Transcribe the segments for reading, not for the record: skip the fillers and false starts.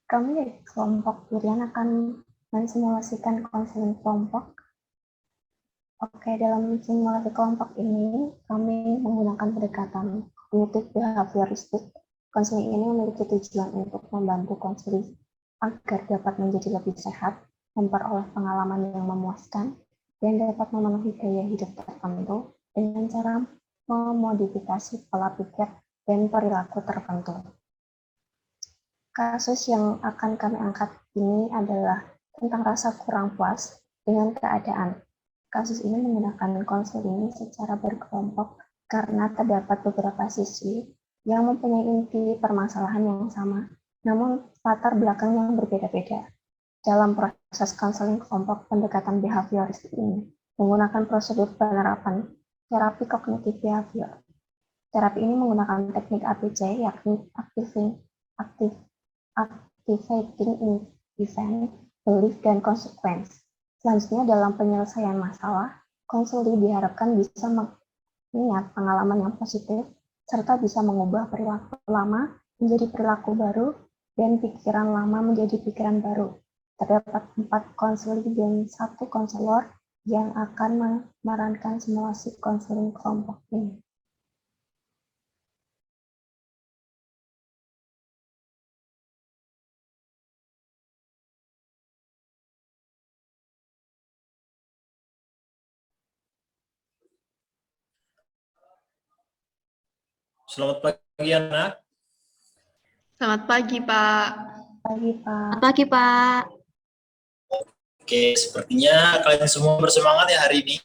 Kami dari kelompok Durian akan mensimulasikan konseling kelompok. Oke, dalam simulasi kelompok ini, kami menggunakan pendekatan kognitif behavioristik. Konseling ini memiliki tujuan untuk membantu konseling agar dapat menjadi lebih sehat, memperoleh pengalaman yang memuaskan, dan dapat memenuhi gaya hidup tertentu dengan cara memodifikasi pola pikir dan perilaku tertentu. Kasus yang akan kami angkat ini adalah tentang rasa kurang puas dengan keadaan. Kasus ini menggunakan konseling secara berkelompok karena terdapat beberapa siswi yang mempunyai inti permasalahan yang sama, namun latar belakang yang berbeda-beda. Dalam proses konseling kelompok, pendekatan behavioristik ini menggunakan prosedur penerapan terapi kognitif behavior. Terapi ini menggunakan teknik ABC, yakni activating event, belief, dan consequence. Selanjutnya, dalam penyelesaian masalah, konselor diharapkan bisa mengingat pengalaman yang positif, serta bisa mengubah perilaku lama menjadi perilaku baru, dan pikiran lama menjadi pikiran baru. Terdapat 4 konselor dan 1 konselor yang akan memerankan simulasi konseling kelompok ini. Selamat pagi, anak. Selamat pagi, Pak. Pagi, Pak. Selamat pagi, Pak. Oke, sepertinya kalian semua bersemangat ya hari ini.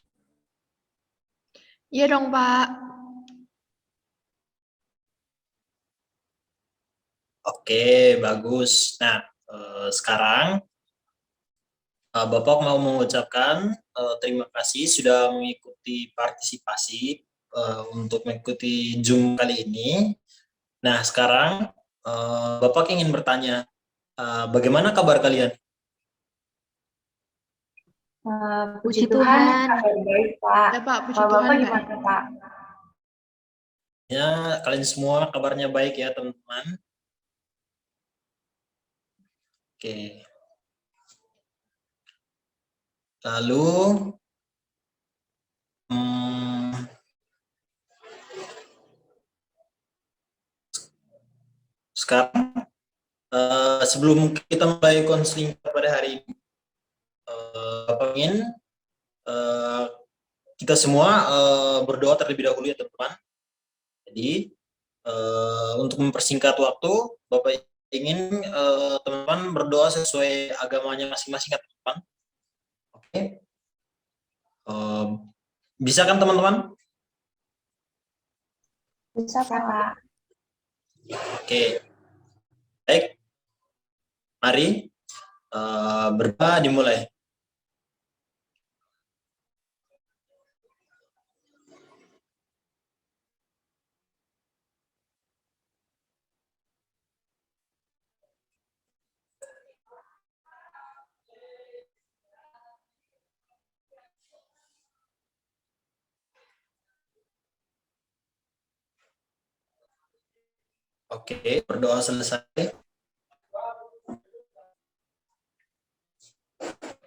Iya dong, Pak. Oke, bagus. Nah, sekarang Bapak mau mengucapkan terima kasih sudah mengikuti partisipasi untuk mengikuti Zoom kali ini. Nah, sekarang Bapak ingin bertanya, bagaimana kabar kalian? Puji Tuhan. Kabar baik, Pak. Ya, Pak, puji Kalau Tuhan, Bapak Pak. gimana, Pak? Ya, kalian semua kabarnya baik ya, teman-teman. Oke. Lalu, sekarang sebelum kita mulai konseling pada hari ini, Bapak ingin kita semua berdoa terlebih dahulu ya teman-teman. Jadi untuk mempersingkat waktu, Bapak ingin teman-teman berdoa sesuai agamanya masing-masing ya teman-teman. Oke. Bisa kan teman-teman? Bisa, Pak. Oke. Baik. Mari berdoa dimulai. Oke, berdoa selesai.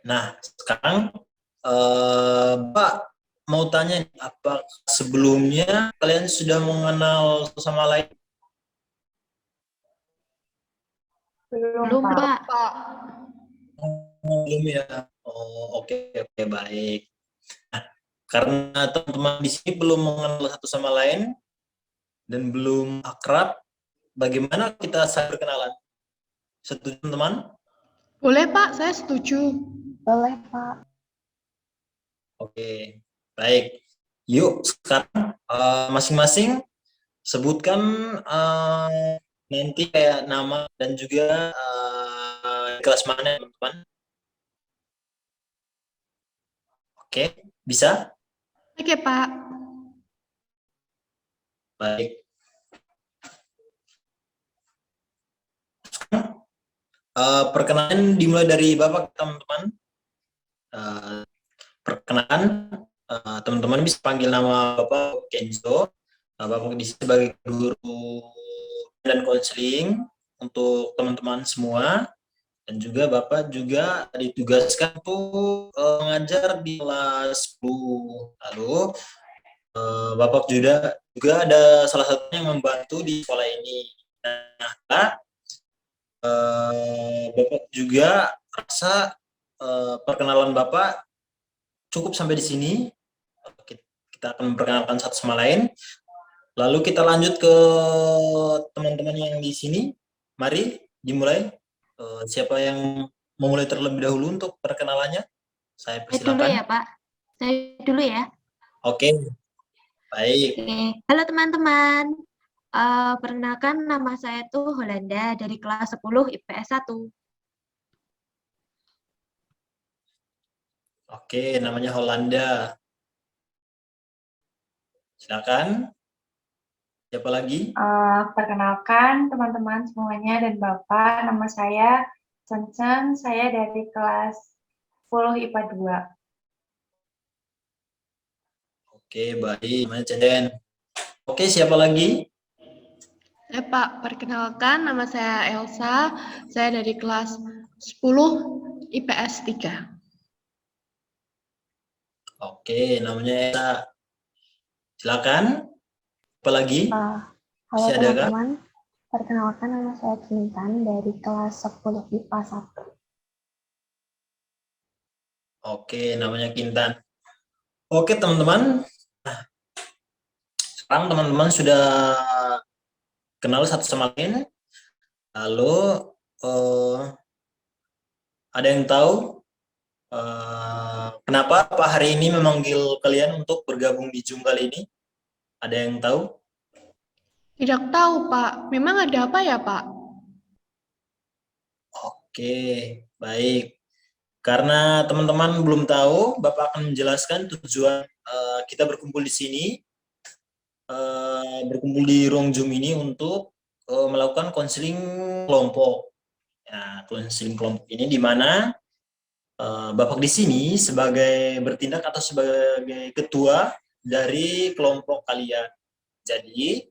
Nah, sekarang Pak mau tanya, apa sebelumnya kalian sudah mengenal satu sama lain? Belum, Pak. Belum ya. Oh, oke, baik. Nah, karena teman-teman di sini belum mengenal satu sama lain dan belum akrab, bagaimana kita saling berkenalan? Setuju teman-teman? Boleh, Pak. Saya setuju. Boleh, Pak. Oke, baik. Yuk, sekarang masing-masing sebutkan nanti kayak nama dan juga kelas mana teman-teman. Oke, bisa? Oke, Pak. Baik. Perkenalan dimulai dari Bapak, teman-teman. Perkenalan, teman-teman bisa panggil nama Bapak Kenzo. Bapak di sini sebagai guru dan konseling. untuk teman-teman semua, dan juga Bapak juga ditugaskan untuk mengajar di kelas 10. Lalu Bapak juga ada salah satunya yang membantu di sekolah ini. Nah, Bapak juga rasa perkenalan Bapak cukup sampai di sini. Kita akan memperkenalkan satu sama lain. Lalu kita lanjut ke teman-teman yang di sini. Mari dimulai. Siapa yang memulai terlebih dahulu untuk perkenalannya? Saya Saya dulu persilakan. ya, Pak. Saya dulu ya. Oke, baik. Oke. Halo teman-teman. Perkenalkan nama saya tuh Holanda dari kelas 10 IPS 1. Oke, namanya Holanda. Silakan. Siapa lagi? Perkenalkan teman-teman semuanya dan Bapak, nama saya Cencen, saya dari kelas 10 IPA 2. Oke, baik. Namanya Cenden. Oke, siapa lagi? Ya Pak, perkenalkan nama saya Elsa, saya dari kelas 10 IPS 3. Oke, namanya Esa. Silakan. Apa lagi? Halo Masih ada kah? teman-teman, perkenalkan nama saya Kintan dari kelas 10 IPA 1. Oke, namanya Kintan. Oke, teman-teman. Nah, sekarang teman-teman sudah kenal satu sama lain. Lalu, ada yang tahu kenapa Pak hari ini memanggil kalian untuk bergabung di Zoom kali ini? Ada yang tahu? Tidak tahu Pak, memang ada apa ya Pak? Oke, baik. Karena teman-teman belum tahu, Bapak akan menjelaskan tujuan kita berkumpul di sini, berkumpul di ruang Zoom ini untuk melakukan konseling kelompok. Ya, konseling kelompok ini di mana Bapak di sini sebagai bertindak atau sebagai ketua dari kelompok kalian. Jadi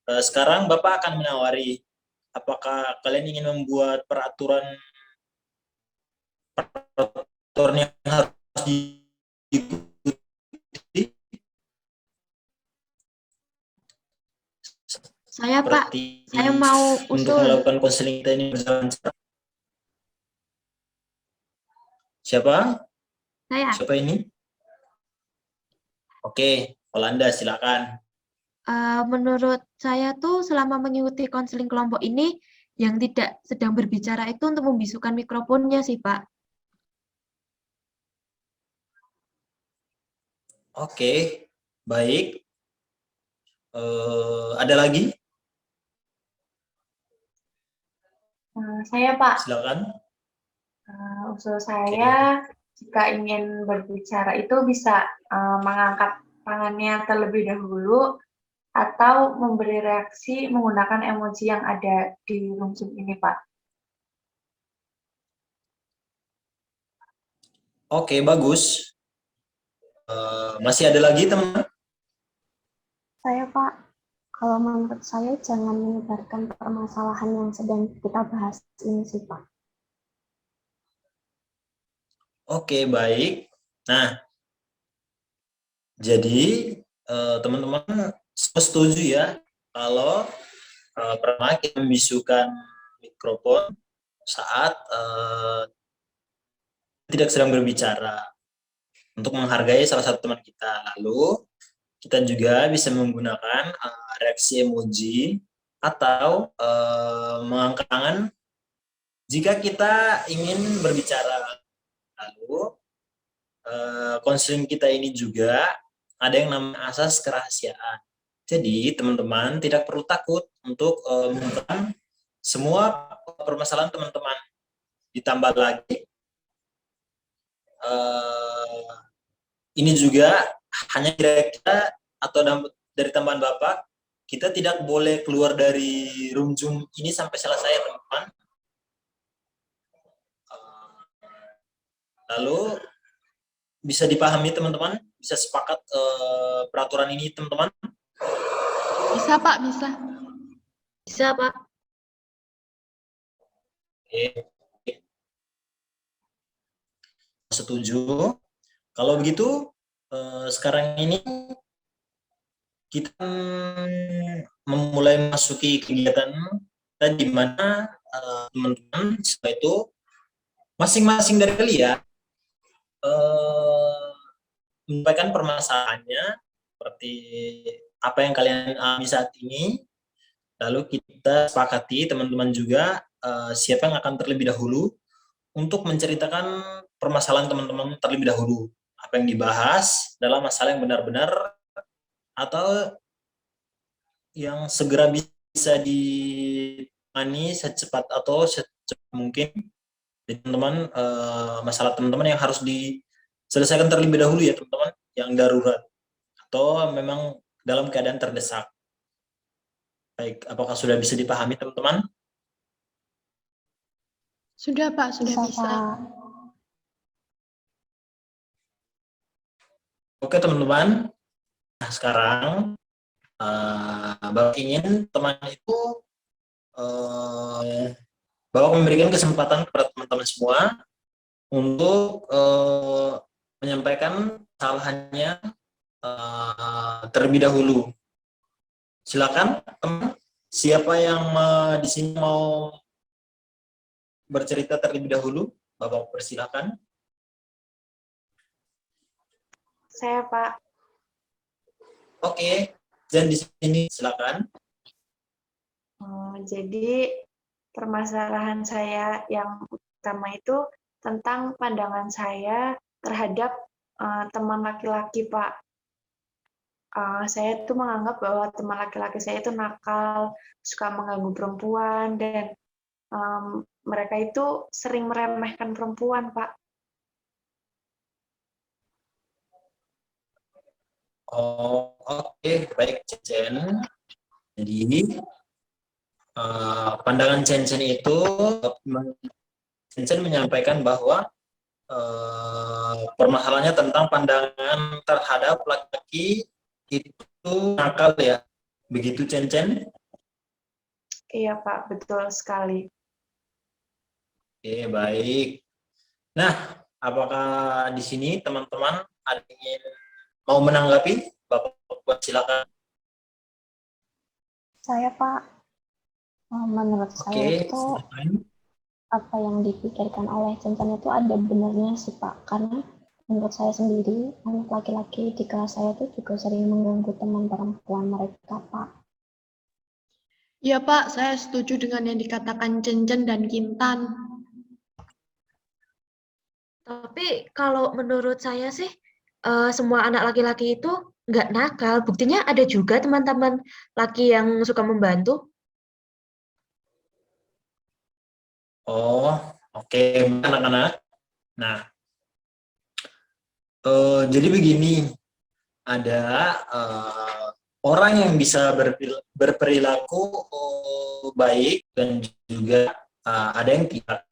sekarang Bapak akan menawari apakah kalian ingin membuat peraturan yang harus diikuti Saya Pak, seperti saya mau untuk usul. melakukan konseling kita ini berjalan. Siapa? Saya. Siapa ini? Oke, Holanda silakan. Menurut saya tuh selama mengikuti konseling kelompok ini, yang tidak sedang berbicara itu untuk membisukan mikrofonnya sih Pak. Oke, baik. Ada lagi? Saya Pak, Silakan. usul saya jika ingin berbicara itu bisa mengangkat tangannya terlebih dahulu atau memberi reaksi menggunakan emoji yang ada di room Zoom ini Pak. Oke, bagus. Masih ada lagi teman? Saya Pak, kalau menurut saya jangan menyebarkan permasalahan yang sedang kita bahas ini sih Pak. Oke, baik. Nah, jadi teman-teman setuju ya kalau pertama kita membisukan mikrofon saat tidak sedang berbicara untuk menghargai salah satu teman kita. Lalu kita juga bisa menggunakan reaksi emoji atau mengangkat tangan jika kita ingin berbicara. Lalu konseling kita ini juga ada yang namanya asas kerahasiaan. Jadi teman-teman tidak perlu takut untuk mengungkapkan semua permasalahan teman-teman. Ditambah lagi ini juga hanya kira-kira atau dari tambahan Bapak, kita tidak boleh keluar dari room Zoom ini sampai selesai teman-teman. Lalu bisa dipahami teman-teman, bisa sepakat peraturan ini teman-teman. Bisa Pak, bisa. Bisa Pak. Oke, setuju. Kalau begitu, sekarang ini kita memulai masuki kegiatan dan di mana teman-teman setelah itu masing-masing dari kalian menyampaikan permasalahannya seperti apa yang kalian alami saat ini. Lalu kita sepakati teman-teman juga siapa yang akan terlebih dahulu untuk menceritakan permasalahan teman-teman terlebih dahulu. Apa yang dibahas dalam masalah yang benar-benar atau yang segera bisa ditangani secepat atau secepat mungkin. Jadi teman-teman, masalah teman-teman yang harus diselesaikan terlebih dahulu ya teman-teman, yang darurat atau memang dalam keadaan terdesak. Baik, apakah sudah bisa dipahami teman-teman? Sudah, Pak, sudah bisa. Pak. Oke teman-teman, nah sekarang Bapak ingin teman itu Bapak memberikan kesempatan kepada teman-teman semua untuk menyampaikan kesalahannya terlebih dahulu. Silakan teman, siapa yang di sini mau bercerita terlebih dahulu? Bapak persilakan. Saya, Pak. Oke, dan di sini silakan. Jadi permasalahan saya yang utama itu tentang pandangan saya terhadap teman laki-laki, Pak. Saya tuh menganggap bahwa teman laki-laki saya itu nakal, suka mengganggu perempuan, dan mereka itu sering meremehkan perempuan, Pak. Oh, oke, baik Cen. Jadi pandangan Cen itu Cen menyampaikan bahwa permasalahannya tentang pandangan terhadap laki-laki itu nakal ya. Begitu Cen? Iya, Pak, betul sekali. Oke, baik. Nah, apakah di sini teman-teman ada yang ingin mau menanggapi? Bapak silakan. Saya, Pak, menurut saya Oke, itu silakan. apa yang dipikirkan oleh Cen itu ada benarnya sih, Pak. Karena menurut saya sendiri, anak laki-laki di kelas saya itu juga sering mengganggu teman perempuan mereka, Pak. Ya, Pak, saya setuju dengan yang dikatakan Cencen dan Kintan. Tapi kalau menurut saya sih, semua anak laki-laki itu nggak nakal. Buktinya ada juga teman-teman laki yang suka membantu. Oh, oke, anak-anak. Nah, jadi begini, ada orang yang bisa berperilaku baik dan juga ada yang tidak.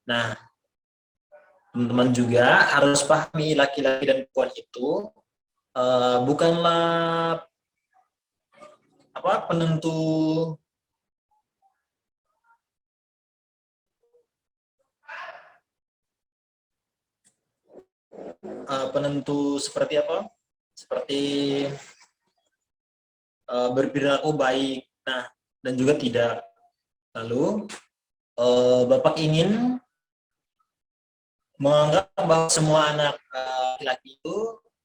Nah, teman-teman juga harus pahami laki-laki dan perempuan itu bukanlah penentu seperti apa? Seperti berperilaku baik. Nah, dan juga tidak. Lalu Bapak ingin menganggap bahwa semua anak laki-laki itu,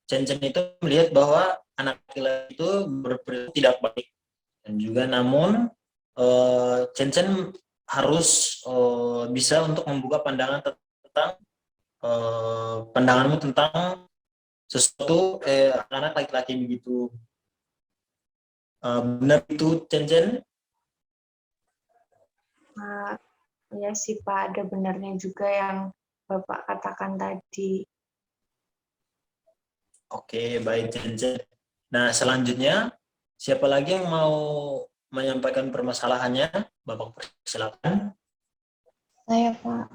Cen itu melihat bahwa anak laki-laki itu berperilaku tidak baik. Dan juga namun Cen harus bisa untuk membuka pandangan tentang pandanganmu tentang sesuatu anak laki-laki begitu. Benar itu Cen? Ya sih, Pak, ada benarnya juga yang Bapak katakan tadi. Oke, baik Cen. Nah, selanjutnya siapa lagi yang mau menyampaikan permasalahannya? Bapak silakan. Saya, Pak.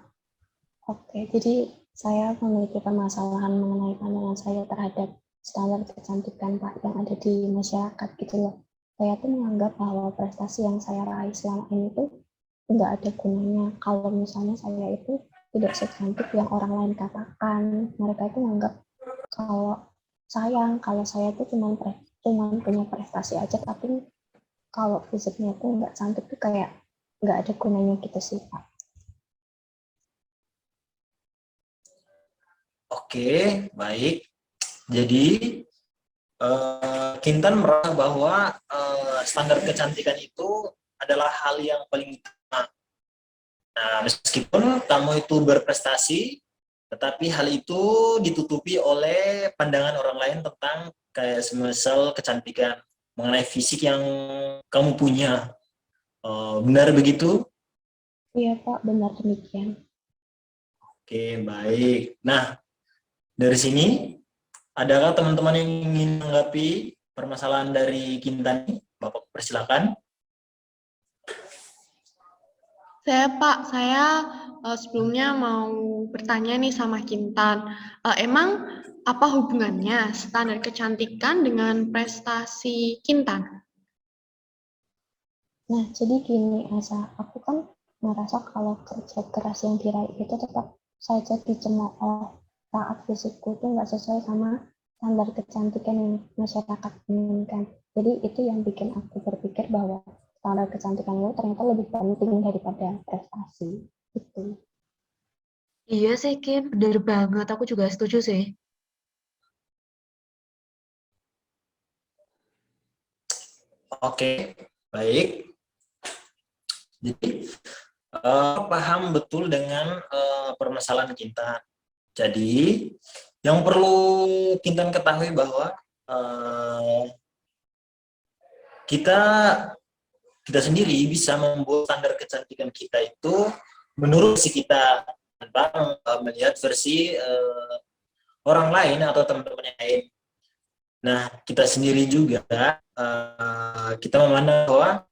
Oke, jadi saya memiliki permasalahan mengenai pandangan saya terhadap standar kecantikan, Pak, yang ada di masyarakat gitu loh. Saya tuh menganggap bahwa prestasi yang saya raih selama ini tuh nggak ada gunanya. Kalau misalnya saya itu tidak secantik yang orang lain katakan, mereka itu menganggap kalau sayang, kalau saya itu cuman punya prestasi aja, tapi kalau fisiknya itu nggak cantik tuh kayak nggak ada gunanya gitu sih, Pak. Oke, baik. Jadi Kintan merasa bahwa standar kecantikan itu adalah hal yang paling utama. Nah, meskipun kamu itu berprestasi, tetapi hal itu ditutupi oleh pandangan orang lain tentang kayak semisal kecantikan, mengenai fisik yang kamu punya. Benar begitu? Iya, Pak, benar demikian. Oke, baik. Nah, dari sini, adakah teman-teman yang ingin menanggapi permasalahan dari Kintan? Bapak persilakan. Saya sebelumnya mau bertanya nih sama Kintan. Emang apa hubungannya standar kecantikan dengan prestasi Kintan? Nah, jadi gini, Asa, aku kan merasa kalau kerja keras yang diraih itu tetap saja dicemooh saat fisikku itu nggak sesuai sama standar kecantikan yang masyarakat inginkan. Jadi itu yang bikin aku berpikir bahwa standar kecantikan itu ternyata lebih penting daripada prestasi. Gitu. Iya sih, Kin. Bener banget. Aku juga setuju sih. Oke, baik. Jadi, paham betul dengan permasalahan Kintan. Jadi, yang perlu Kintan ketahui bahwa kita sendiri bisa membuat standar kecantikan kita itu menurut si kita tanpa melihat versi orang lain atau teman-teman yang lain. Nah, kita sendiri juga kita memandang bahwa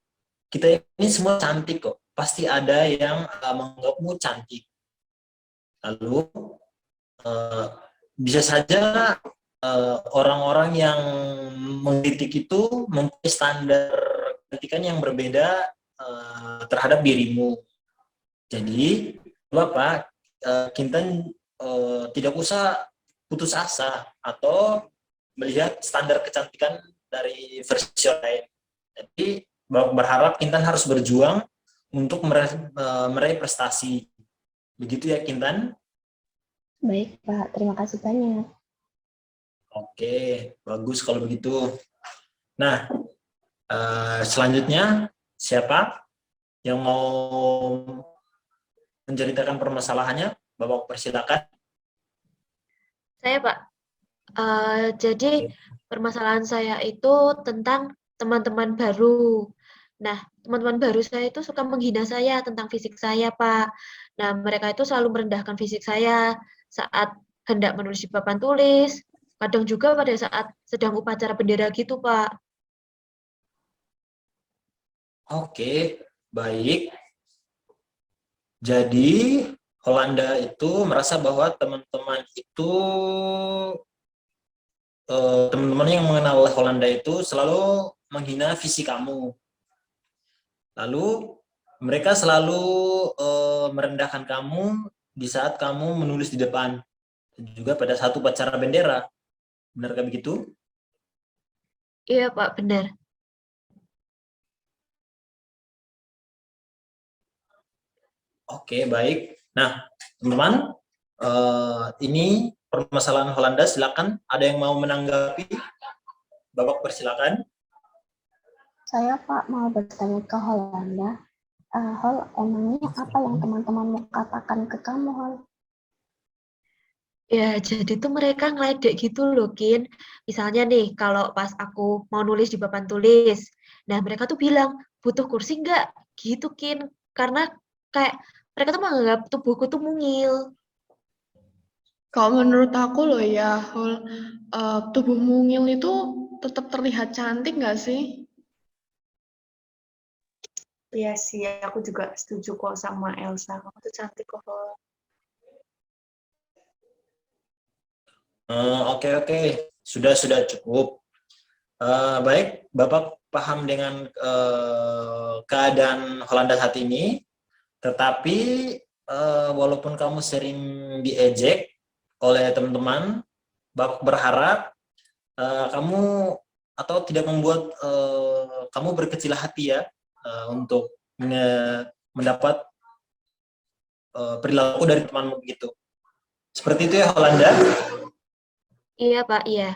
kita ini semua cantik kok. Pasti ada yang menganggapmu cantik. Lalu bisa saja orang-orang yang mengkritik itu mempunyai standar kecantikan yang berbeda terhadap dirimu. Jadi, Bapak, Kintan tidak usah putus asa atau melihat standar kecantikan dari versi lain. Jadi, Bapak berharap Kintan harus berjuang untuk meraih prestasi. Begitu ya, Kintan? Baik, Pak. Terima kasih banyak. Oke, bagus kalau begitu. Nah, selanjutnya siapa yang mau menceritakan permasalahannya? Bapak persilakan. Saya, Pak. Jadi permasalahan saya itu tentang teman-teman baru. Nah, teman-teman baru saya itu suka menghina saya tentang fisik saya, Pak. Nah, mereka itu selalu merendahkan fisik saya saat hendak menulis di papan tulis, kadang juga pada saat sedang upacara bendera gitu, Pak. Oke, baik. Jadi Holanda itu merasa bahwa teman-teman yang mengenal Holanda itu selalu menghina fisik kamu. Lalu mereka selalu merendahkan kamu di saat kamu menulis di depan. Dan juga pada satu upacara bendera. Benarkah begitu? Iya, Pak, benar. Oke, baik. Nah, teman-teman, ini permasalahan Holanda. Silakan, ada yang mau menanggapi? Bapak persilakan. Saya, Pak, mau bertanya ke Holanda. Hol, emangnya apa yang teman-temanmu katakan ke kamu, Hol? Ya, jadi tuh mereka ngeledek gitu loh, Kin. Misalnya nih, kalau pas aku mau nulis di papan tulis, nah mereka tuh bilang, butuh kursi nggak? Gitu, Kin. Karena kayak mereka tuh menganggap tubuhku tuh mungil. Kalau menurut aku loh ya, tubuh mungil itu tetap terlihat cantik nggak sih? Iya sih, aku juga setuju kok sama Elsa. Kamu tuh cantik kok. Oke, sudah cukup. Baik, Bapak paham dengan keadaan Holanda saat ini. Tetapi walaupun kamu sering diejek oleh teman-teman, Bapak berharap kamu atau tidak membuat kamu berkecil hati ya untuk mendapat perilaku dari temanmu begitu. Seperti itu ya, Holanda? Iya, Pak, iya.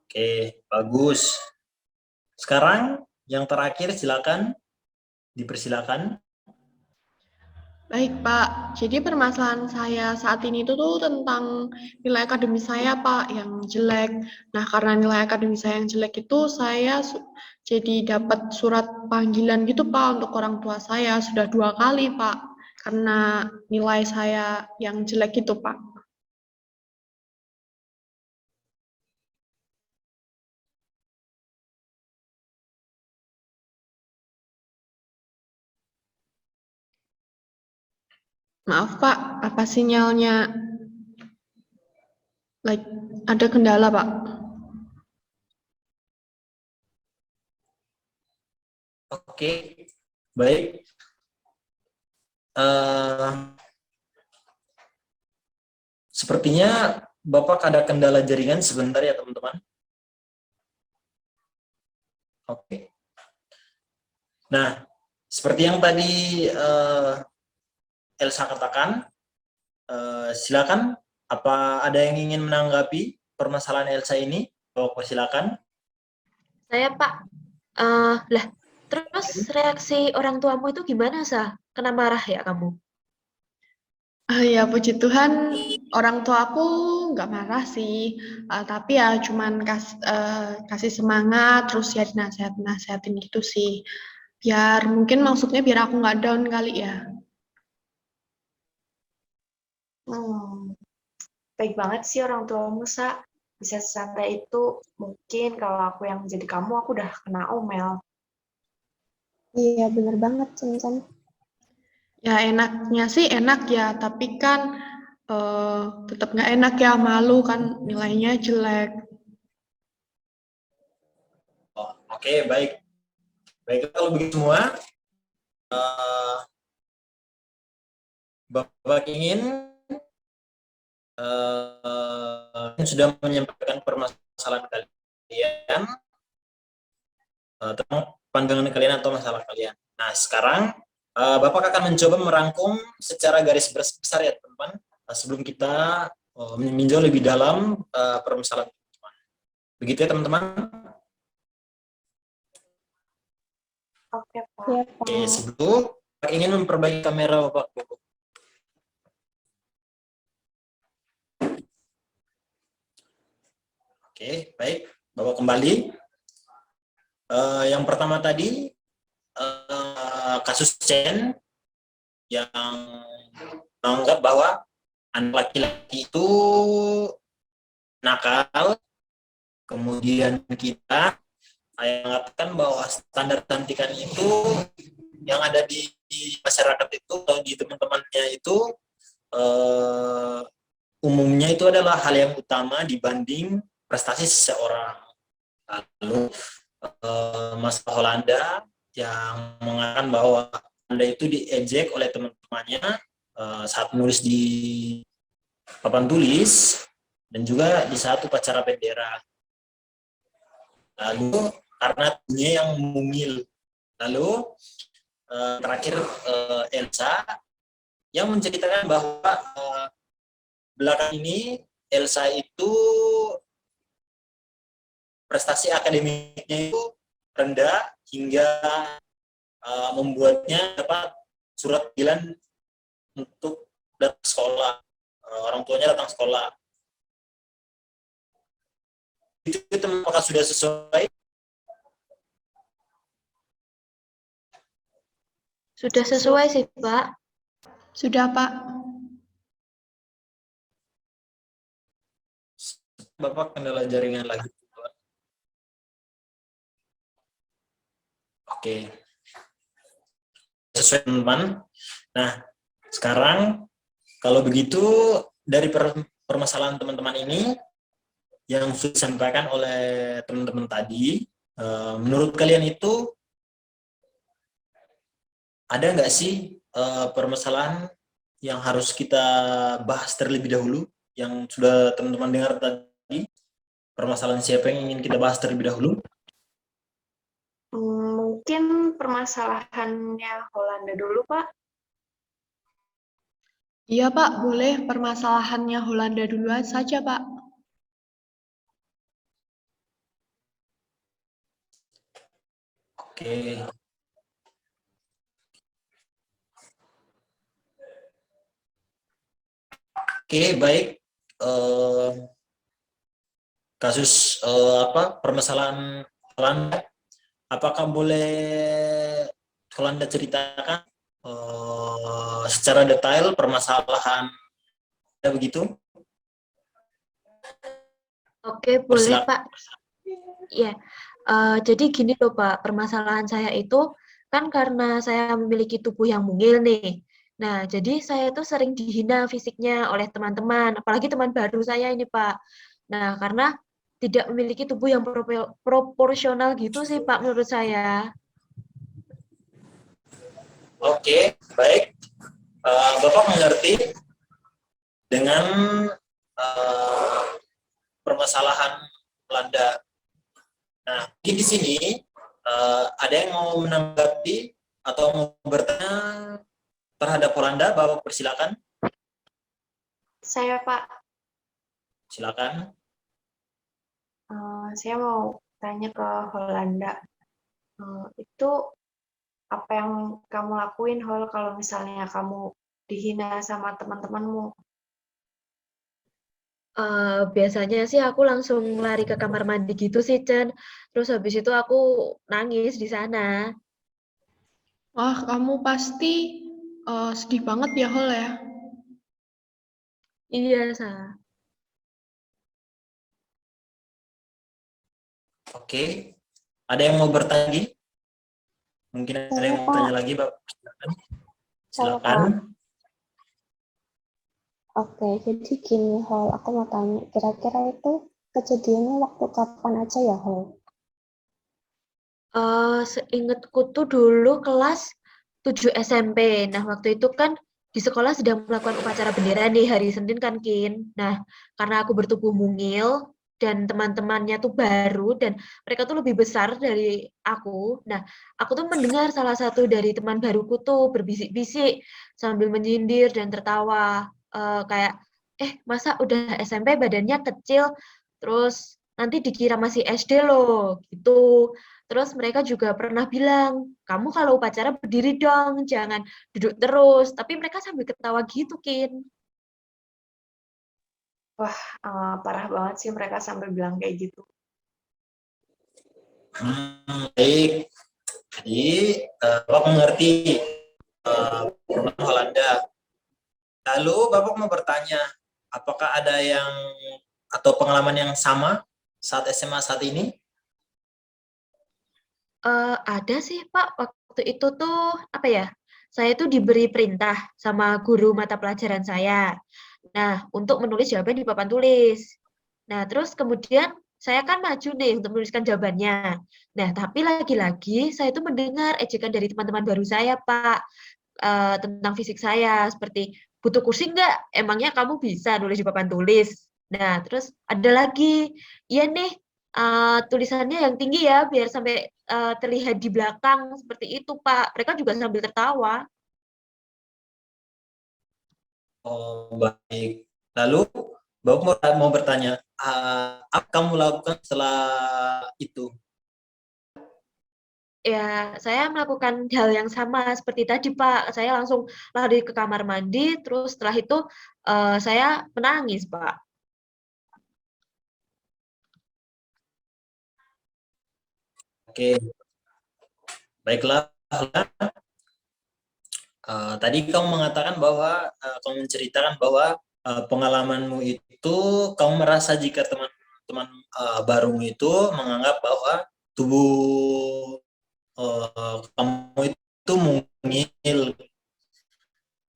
Oke, bagus. Sekarang yang terakhir silakan, dipersilakan. Baik, Pak. Jadi permasalahan saya saat ini itu tuh tentang nilai akademis saya, Pak, yang jelek. Nah, karena nilai akademis saya yang jelek itu, saya jadi dapat surat panggilan gitu, Pak, untuk orang tua saya. Sudah 2 kali, Pak, karena nilai saya yang jelek itu, Pak. Maaf, Pak, apa sinyalnya ada kendala, Pak? Oke, baik. Sepertinya Bapak ada kendala jaringan sebentar ya, teman-teman. Oke. Nah, seperti yang tadi Elsa katakan, silakan. Apa ada yang ingin menanggapi permasalahan Elsa ini? Bapak silakan. Saya, Pak, lah, terus reaksi orang tuamu itu gimana, Sa? Kena marah ya kamu? Ya, puji Tuhan, orang tua aku nggak marah sih, tapi ya cuman kasih semangat, terus ya nasihatin gitu sih. Biar mungkin maksudnya biar aku nggak down kali ya. Baik banget sih orang tuamu, Sa. Bisa sesantai itu. Mungkin kalau aku yang jadi kamu, aku udah kena omel. Iya, bener banget, Cen. Ya enaknya sih enak ya, tapi kan tetap nggak enak ya, malu kan nilainya jelek. Oke, baik. Baik, kalau begitu semua, Bapak ingin sudah menyampaikan permasalahan kalian, tentang pandangan kalian atau masalah kalian. Nah, sekarang Bapak akan mencoba merangkum secara garis besar ya, teman-teman, sebelum kita meninjau lebih dalam permasalahan teman-teman. Begitu ya, teman-teman? Oke, Pak. Iya, Pak. Oke, sebelum Bapak ingin memperbaiki kamera Bapak. Oke, baik. Bapak kembali. Yang pertama tadi, kasus Chen yang menganggap bahwa anak laki-laki itu nakal, kemudian kita mengatakan bahwa standar kecantikan itu yang ada di masyarakat itu atau di teman-temannya itu umumnya itu adalah hal yang utama dibanding prestasi seseorang. Lalu Mas Holanda yang mengatakan bahwa Anda itu diejek oleh teman-temannya saat menulis di papan tulis dan juga di saat upacara bendera. Lalu karena punya yang mungil. Lalu terakhir Elsa yang menceritakan bahwa belakang ini Elsa itu prestasi akademiknya itu rendah hingga membuatnya dapat surat panggilan untuk datang sekolah. Orang tuanya datang sekolah. Itu apakah sudah sesuai? Sudah sesuai sih, Pak. Sudah, Pak. Bapak kendala jaringan lagi. Oke. Sesuai, teman-teman. Nah, sekarang kalau begitu dari permasalahan teman-teman ini yang sudah disampaikan oleh teman-teman tadi, menurut kalian itu ada nggak sih permasalahan yang harus kita bahas terlebih dahulu, yang sudah teman-teman dengar tadi? Permasalahan siapa yang ingin kita bahas terlebih dahulu? Mungkin permasalahannya Holanda dulu, Pak. Iya, Pak, boleh permasalahannya Holanda duluan saja, Pak. Oke. Oke, baik. Kasus permasalahan Holanda, apakah boleh Holanda ceritakan secara detail permasalahan begitu? Oke, boleh Persilakan. Pak. Ya, jadi gini loh Pak, permasalahan saya itu kan karena saya memiliki tubuh yang mungil nih. Nah, jadi saya tuh sering dihina fisiknya oleh teman-teman, apalagi teman baru saya ini Pak. Nah, karena tidak memiliki tubuh yang proporsional gitu sih Pak menurut saya. Oke, baik. Bapak mengerti dengan permasalahan Belanda. Nah, mungkin di sini ada yang mau menanggapi atau mau bertanya terhadap Belanda, Bapak persilakan. Saya, Pak, Silakan. saya mau tanya ke Holanda. Itu apa yang kamu lakuin, Hol, kalau misalnya kamu dihina sama teman-temanmu? Biasanya sih aku langsung lari ke kamar mandi gitu sih, Chen. Terus habis itu aku nangis di sana. Wah, kamu pasti sedih banget ya, Hol ya? Iya, Sa. Oke. Ada yang mau bertanya lagi? Mungkin ada Saya yang mau Pak, tanya lagi, Bapak. Silakan. saya Silakan. Pak. Oke, jadi gini Hol, aku mau tanya, kira-kira itu kejadiannya waktu kapan aja ya Hol? Seingatku tuh dulu kelas 7 SMP. Nah, waktu itu kan di sekolah sedang melakukan upacara bendera nih hari Senin kan, Kin. Nah, karena aku bertubuh mungil dan teman-temannya tuh baru dan mereka tuh lebih besar dari aku. Nah, aku tuh mendengar salah satu dari teman baruku tuh berbisik-bisik sambil menyindir dan tertawa. Kayak, masa udah SMP badannya kecil, terus nanti dikira masih SD loh, gitu. Terus mereka juga pernah bilang, kamu kalau upacara berdiri dong, jangan duduk terus. Tapi mereka sambil ketawa gitu, Kin. Wah, parah banget sih mereka sampai bilang kayak gitu. Baik. Jadi, Bapak mengerti problem Holanda. Lalu, Bapak mau bertanya, apakah ada yang atau pengalaman yang sama saat SMA saat ini? Ada sih, Pak. Waktu itu tuh, apa ya, saya tuh diberi perintah sama guru mata pelajaran saya. Nah, untuk menulis jawaban di papan tulis. Nah, terus kemudian saya kan maju nih untuk menuliskan jawabannya. Nah, tapi lagi-lagi saya tuh mendengar ejekan dari teman-teman baru saya, Pak, tentang fisik saya, seperti, butuh kursi nggak? Emangnya kamu bisa nulis di papan tulis? Nah, terus ada lagi, iya nih, tulisannya yang tinggi ya, biar sampai terlihat di belakang, seperti itu, Pak. Mereka juga sambil tertawa. Oh, baik. Lalu, Bapak mau bertanya, apa kamu lakukan setelah itu? Ya, saya melakukan hal yang sama seperti tadi, Pak. Saya langsung lari ke kamar mandi, terus setelah itu saya menangis, Pak. Oke, baiklah. Tadi kamu mengatakan bahwa kamu menceritakan bahwa pengalamanmu itu kamu merasa jika teman-teman barumu itu menganggap bahwa tubuh kamu itu mungil,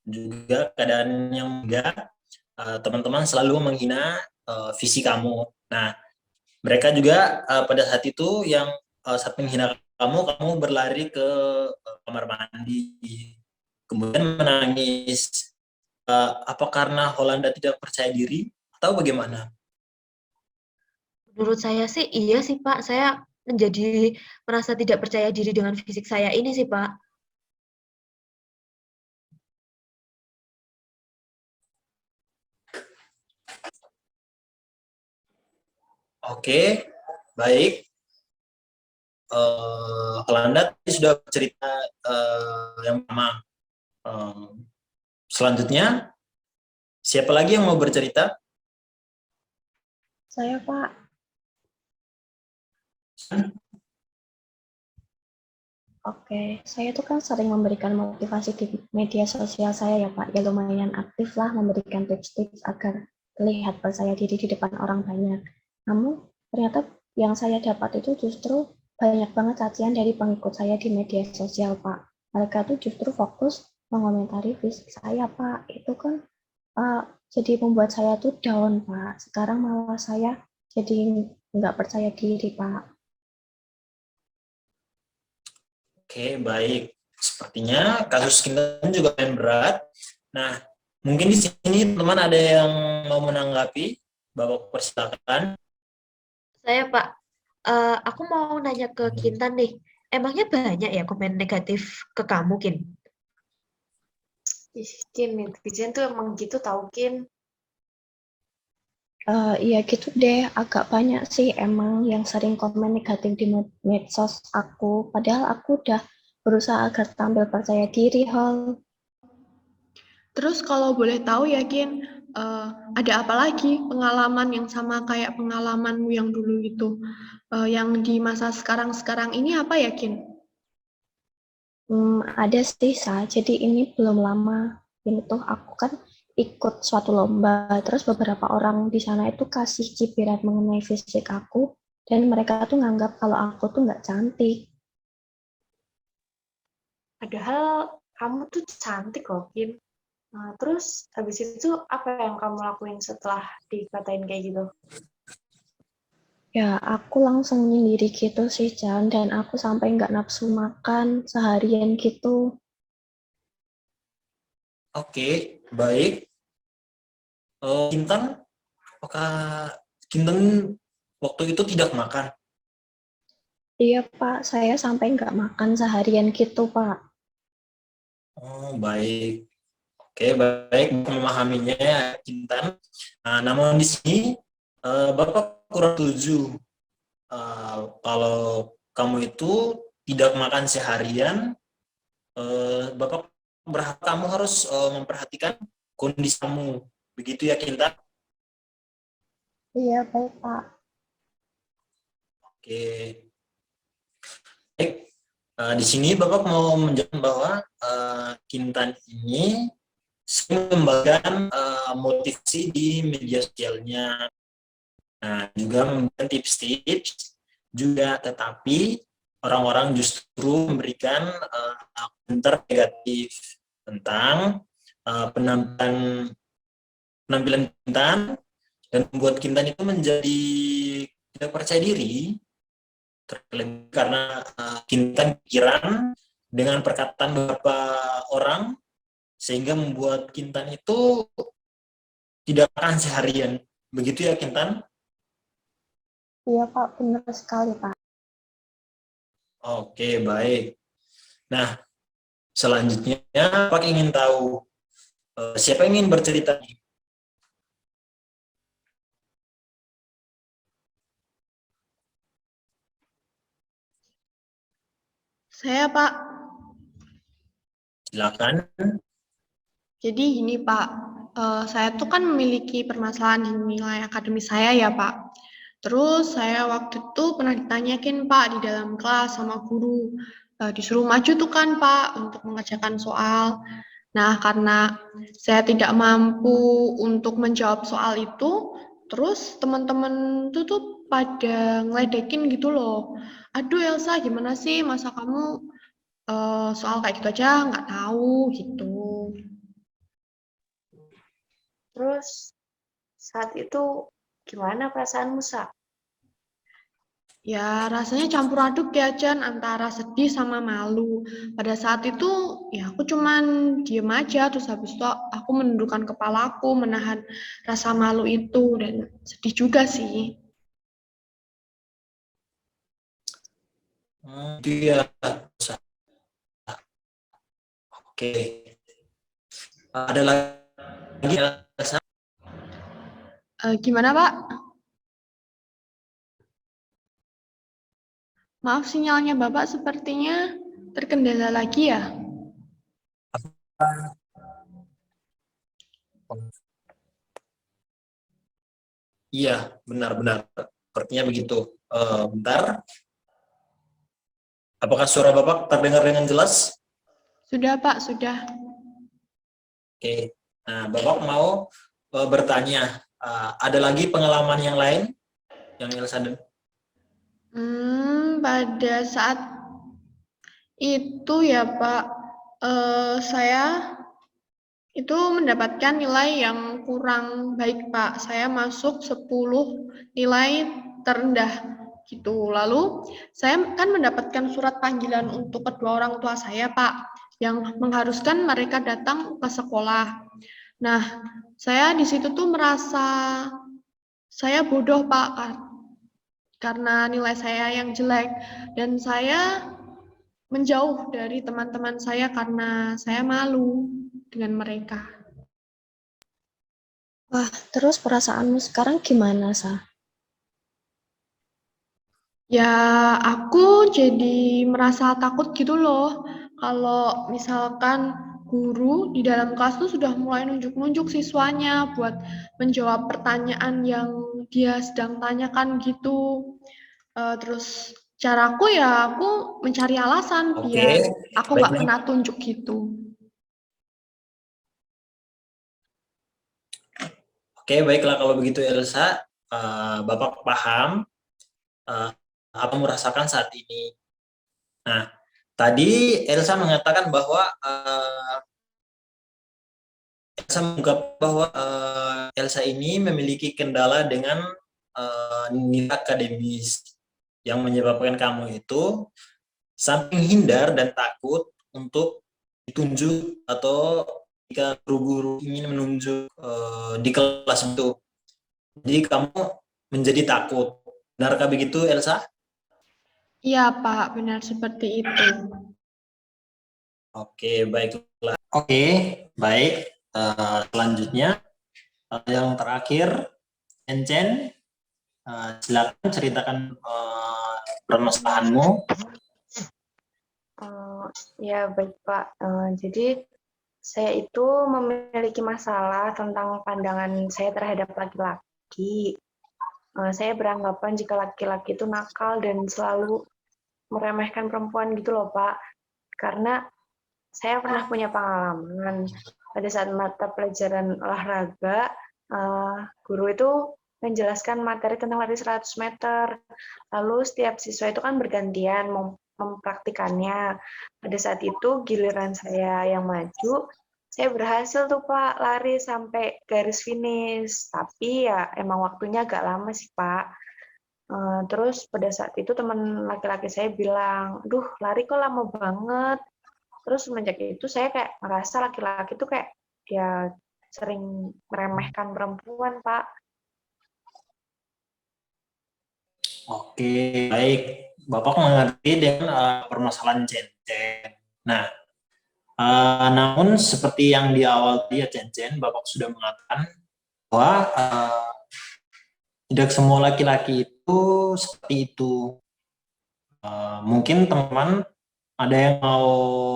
juga keadaan yang enggak, teman-teman selalu menghina visi kamu. Nah, mereka juga pada saat itu yang saat menghina kamu berlari ke kamar mandi, kemudian menangis. Apa karena Holanda tidak percaya diri atau bagaimana? Menurut saya sih iya sih Pak, saya merasa tidak percaya diri dengan fisik saya ini sih Pak. Oke, baik. Holanda tadi sudah bercerita yang pertama. Selanjutnya, siapa lagi yang mau bercerita? Saya, Pak. Oke, saya tuh kan sering memberikan motivasi di media sosial saya ya Pak. Ya lumayan aktif lah memberikan tips-tips agar terlihat percaya diri di depan orang banyak. Namun ternyata yang saya dapat itu justru banyak banget cacian dari pengikut saya di media sosial Pak. Mereka tuh justru fokus mengomentari fisik saya Pak. Itu kan jadi membuat saya tuh down Pak. Sekarang malah saya jadi nggak percaya diri Pak. Oke, baik. Sepertinya kasus Kinten juga yang berat. Nah, mungkin di sini teman ada yang mau menanggapi. Bapak persilakan. Saya Pak, aku mau nanya ke Kintan nih, emangnya banyak ya komen negatif ke kamu, Kin? Ih, Kin, netizen tuh emang gitu tau, Kin. Iya gitu deh, agak banyak sih emang yang sering komen negatif di medsos aku. Padahal aku udah berusaha agar tampil percaya diri, Hol. Terus kalau boleh tahu ya, Kin, ada apa lagi pengalaman yang sama kayak pengalamanmu yang dulu itu? Yang di masa sekarang-sekarang ini apa ya, Kin? Ada sih, Sa. Jadi ini belum lama. Ini tuh aku kan ikut suatu lomba, terus beberapa orang di sana itu kasih cibiran mengenai fisik aku, dan mereka tuh nganggap kalau aku tuh nggak cantik. Padahal kamu tuh cantik loh, Kin. Nah, terus habis itu apa yang kamu lakuin setelah dikatain kayak gitu? Ya, aku langsung nyendiri gitu sih, Chan, dan aku sampai nggak nafsu makan seharian gitu. Oke, baik. Kinten, apakah Kinten waktu itu tidak makan? Iya, Pak, saya sampai nggak makan seharian gitu, Pak. Oh, baik. Oke, baik. Memahaminya ya, Kinten. Nah, namun di sini Bapak kurang setuju. Kalau kamu itu tidak makan seharian, Bapak berharap kamu harus memperhatikan kondisi kamu. Begitu ya, Kinta? Iya, baik, Pak. Oke. Baik. Di sini Bapak mau menjelaskan bahwa Kintan ini sering membagikan motivasi di media sosialnya. Nah, juga memberikan tips-tips juga, tetapi orang-orang justru memberikan komentar negatif tentang penampilan Kintan dan membuat Kintan itu menjadi tidak percaya diri, terlebih karena Kintan pikiran dengan perkataan beberapa orang sehingga membuat Kintan itu tidak makan seharian. Begitu ya, Kintan? Iya, Pak, benar sekali, Pak. Oke, baik. Nah, selanjutnya Pak ingin tahu siapa yang ingin bercerita? Saya, Pak. Silakan. Jadi gini, Pak. Saya tuh kan memiliki permasalahan di nilai akademis saya ya, Pak. Terus saya waktu itu pernah ditanyakin, Pak, di dalam kelas sama guru. Disuruh maju tuh kan, Pak, untuk mengerjakan soal. Nah, karena saya tidak mampu untuk menjawab soal itu, terus teman-teman itu tuh pada ngeledekin gitu loh. Aduh Elsa, gimana sih masa kamu soal kayak gitu aja nggak tahu gitu. Terus saat itu gimana perasaanmu, Sa? Ya, rasanya campur aduk ya, Chan, antara sedih sama malu. Pada saat itu, ya aku cuman diem aja, terus habis itu aku menundukkan kepalaku, menahan rasa malu itu, dan sedih juga sih. Itu ya. Oke. Ada lagi Elsa? Gimana, Pak? Maaf, sinyalnya Bapak sepertinya terkendala lagi ya? Iya, benar-benar. Sepertinya begitu. Bentar. Apakah suara Bapak terdengar dengan jelas? Sudah, Pak, sudah. Oke. Nah, Bapak mau bertanya, ada lagi pengalaman yang lain yang Elsa dengar? Pada saat itu ya, Pak, saya itu mendapatkan nilai yang kurang baik, Pak. Saya masuk 10 nilai terendah gitu. Lalu saya kan mendapatkan surat panggilan untuk kedua orang tua saya, Pak, yang mengharuskan mereka datang ke sekolah. Nah, saya di situ tuh merasa saya bodoh, Pak, karena nilai saya yang jelek, dan saya menjauh dari teman-teman saya karena saya malu dengan mereka. Wah, terus perasaanmu sekarang gimana, Sa? Ya, aku jadi merasa takut gitu loh. Kalau misalkan guru di dalam kelas tuh sudah mulai nunjuk-nunjuk siswanya buat menjawab pertanyaan yang dia sedang tanyakan gitu. Terus caraku ya aku mencari alasan Oke, biar aku nggak baiklah. kena tunjuk gitu. Oke, baiklah kalau begitu Elsa, Bapak paham apa yang merasakan saat ini. Nah, tadi Elsa mengatakan bahwa Elsa mengungkap bahwa Elsa ini memiliki kendala dengan nilai akademis yang menyebabkan kamu itu samping hindar dan takut untuk ditunjuk atau jika guru-guru ingin menunjuk di kelas itu. Jadi kamu menjadi takut. Benarkah begitu, Elsa? Iya, Pak, benar seperti itu. Oke, baiklah. Oke, baik. Selanjutnya, yang terakhir, Encen, silakan ceritakan permasalahanmu. Ya, baik Pak. Jadi saya itu memiliki masalah tentang pandangan saya terhadap laki-laki. Saya beranggapan jika laki-laki itu nakal dan selalu meremehkan perempuan gitu loh Pak. Karena saya pernah punya pengalaman pada saat mata pelajaran olahraga, guru itu menjelaskan materi tentang lari 100 meter. Lalu setiap siswa itu kan bergantian mempraktikannya. Pada saat itu giliran saya yang maju, saya berhasil tuh Pak lari sampai garis finish. Tapi ya emang waktunya agak lama sih Pak. Terus pada saat itu teman laki-laki saya bilang, "Duh, lari kok lama banget." Terus semenjak itu saya kayak ngerasa laki-laki itu kayak ya sering meremehkan perempuan, Pak. Oke, baik. Bapak mengerti dengan permasalahan Cen-Cen. Nah, namun seperti yang di awal dia Cen-Cen, Bapak sudah mengatakan bahwa tidak semua laki-laki itu seperti itu. Mungkin teman-teman ada yang mau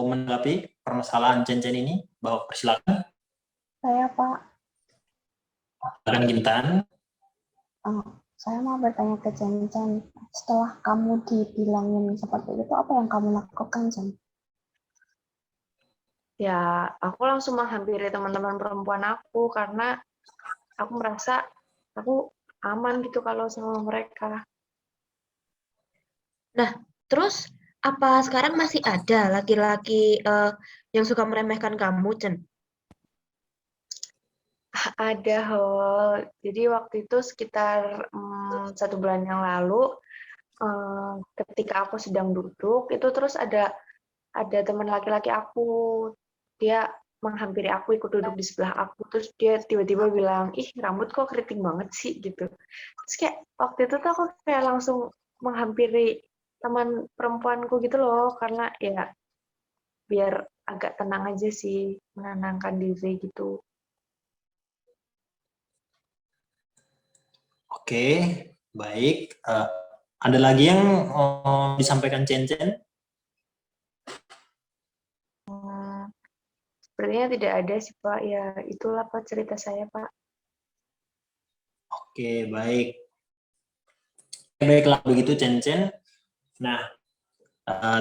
menanggapi permasalahan Cen-Cen ini? Bapak persilakan. Saya, Pak, Silakan Gintan. saya mau bertanya ke Jen. Setelah kamu dibilangin seperti itu, apa yang kamu lakukan, Jen? Ya, aku langsung menghampiri teman-teman perempuan aku karena aku merasa aku aman gitu kalau sama mereka. Nah, terus apa sekarang masih ada laki-laki yang suka meremehkan kamu, Chen? Ada Hol. Jadi waktu itu sekitar 1 bulan yang lalu, ketika aku sedang duduk itu terus ada teman laki-laki aku, dia menghampiri aku, ikut duduk di sebelah aku, terus dia tiba-tiba bilang, ih rambut kok keriting banget sih gitu. Terus kayak waktu itu tuh aku kayak langsung menghampiri teman perempuanku gitu loh, karena ya biar agak tenang aja sih, menenangkan diri gitu. Oke, baik. Ada lagi yang disampaikan Cen-Cen? Sepertinya tidak ada sih Pak, ya itulah Pak cerita saya Pak. Oke, baik. Baiklah begitu Cen-Cen. Nah,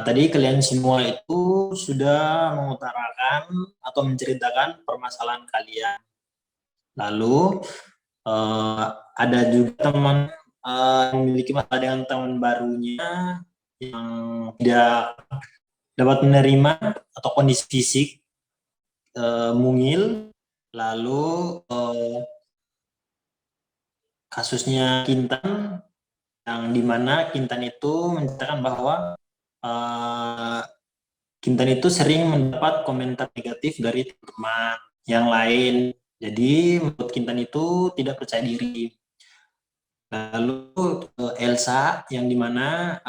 tadi kalian semua itu sudah mengutarakan atau menceritakan permasalahan kalian. Lalu ada juga teman yang memiliki masalah dengan teman barunya yang tidak dapat menerima atau kondisi fisik mungil. Lalu kasusnya Kintan yang dimana Kintan itu menceritakan bahwa Kintan itu sering mendapat komentar negatif dari teman yang lain. Jadi menurut Kintan itu tidak percaya diri. Lalu Elsa yang dimana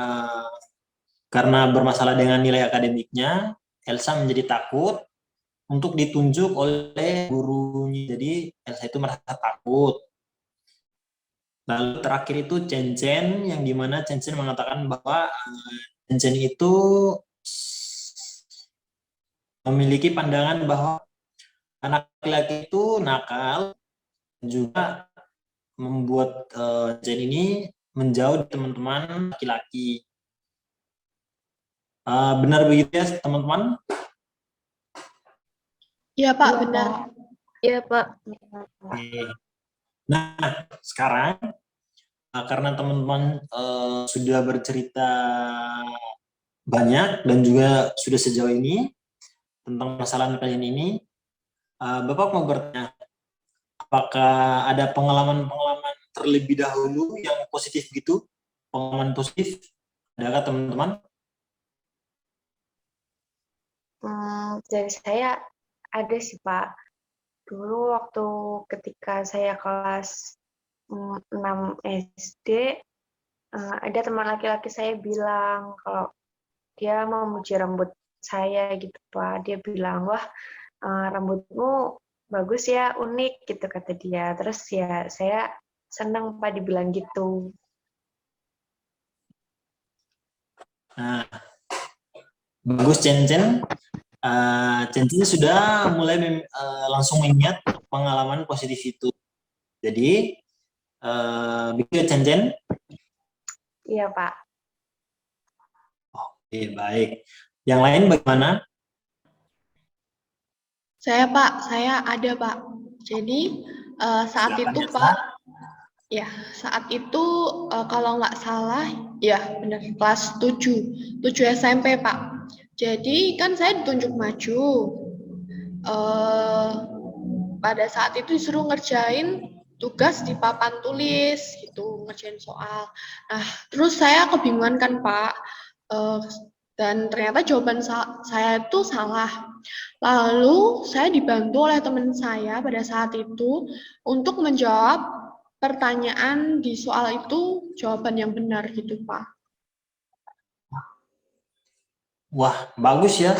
karena bermasalah dengan nilai akademiknya, Elsa menjadi takut untuk ditunjuk oleh gurunya. Jadi Elsa itu merasa takut. Lalu terakhir itu Cen-Cen yang dimana Cen-Cen mengatakan bahwa Cen-Cen itu memiliki pandangan bahwa anak laki-laki itu nakal, juga membuat Cen ini menjauh dari teman-teman laki-laki. Benar begitu ya teman-teman? Iya Pak, Iya, benar. Pak. Iya, Pak. Oke. Nah, sekarang karena teman-teman sudah bercerita banyak dan juga sudah sejauh ini tentang permasalahan kalian ini, Bapak mau bertanya, apakah ada pengalaman-pengalaman terlebih dahulu yang positif gitu? Pengalaman positif? Adakah teman-teman? Dari saya ada sih Pak. Dulu waktu ketika saya kelas 6 SD, ada teman laki-laki saya bilang kalau dia mau memuji rambut saya gitu Pak. Dia bilang, wah rambutmu bagus ya, unik gitu kata dia. Terus ya saya senang Pak dibilang gitu. Nah, bagus Cen-Cen. Cen-Cen sudah mulai langsung mengingat pengalaman positif itu. Jadi, begitu Cen-Cen? Iya Pak. Oke, baik. Yang lain bagaimana? Saya Pak, saya ada Pak. Jadi saat Silakan, itu Elsa. Pak, ya saat itu kalau nggak salah, ya benar kelas 7 SMP Pak. Jadi kan saya ditunjuk maju. Pada saat itu disuruh ngerjain tugas di papan tulis gitu, ngerjain soal. Nah, terus saya kebingungan kan Pak, dan ternyata jawaban saya itu salah. Lalu saya dibantu oleh teman saya pada saat itu untuk menjawab pertanyaan di soal itu jawaban yang benar gitu Pak. Wah, bagus ya.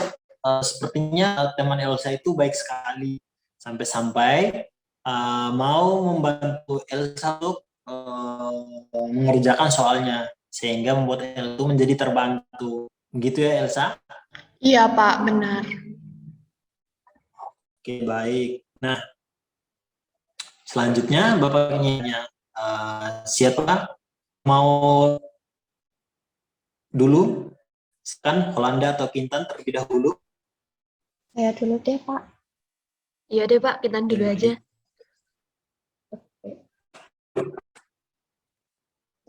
Sepertinya teman Elsa itu baik sekali. Sampai-sampai mau membantu Elsa untuk mengerjakan soalnya. Sehingga membuat Elsa itu menjadi terbantu. Begitu ya Elsa? Iya Pak, benar. Oke, baik. Nah, selanjutnya Bapak ingin siapa mau dulu? Kan Holanda atau Kintan terlebih dahulu? Saya dulu deh, Pak. Iya deh, Pak. Kita dulu Oke, aja. baik.